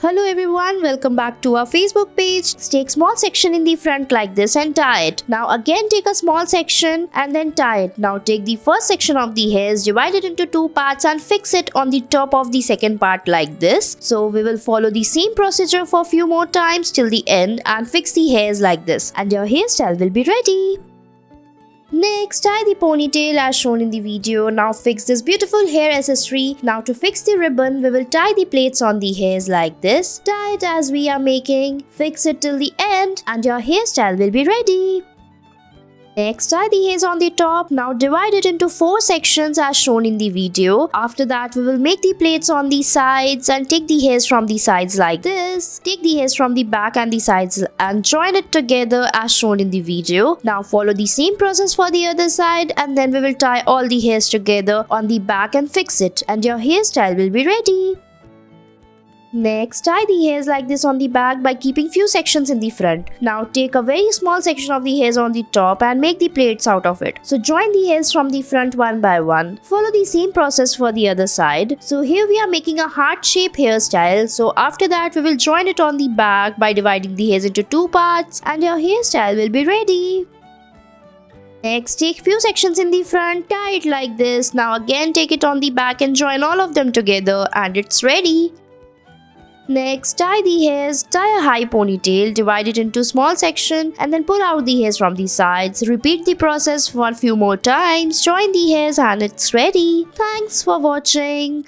Hello everyone, welcome back to our Facebook page. Take small section in the front like this and tie it. Now again take a small section and then tie it. Now take the first section of the hairs, divide it into two parts and fix it on the top of the second part like this. So we will follow the same procedure for a few more times till the end and fix the hairs like this and your hairstyle will be ready. Next, tie the ponytail as shown in the video. Now fix this beautiful hair accessory. Now to fix the ribbon, we will tie the plaits on the hairs like this. Tie it as we are making. Fix it till the end and your hairstyle will be ready. Next, tie the hairs on the top. Now divide it into 4 sections as shown in the video. After that, we will make the plaits on the sides and take the hairs from the sides like this. Take the hairs from the back and the sides and join it together as shown in the video. Now follow the same process for the other side and then we will tie all the hairs together on the back and fix it and your hairstyle will be ready. Next, tie the hairs like this on the back by keeping few sections in the front. Now take a very small section of the hairs on the top and make the plaits out of it. So join the hairs from the front one by one. Follow the same process for the other side. So here we are making a heart shape hairstyle. So after that we will join it on the back by dividing the hairs into 2 parts and your hairstyle will be ready. Next, take few sections in the front, tie it like this. Now again take it on the back and join all of them together and it's ready. Next, tie the hairs, tie a high ponytail, divide it into small section and then pull out the hairs from the sides. Repeat the process for a few more times, join the hairs and it's ready. Thanks for watching.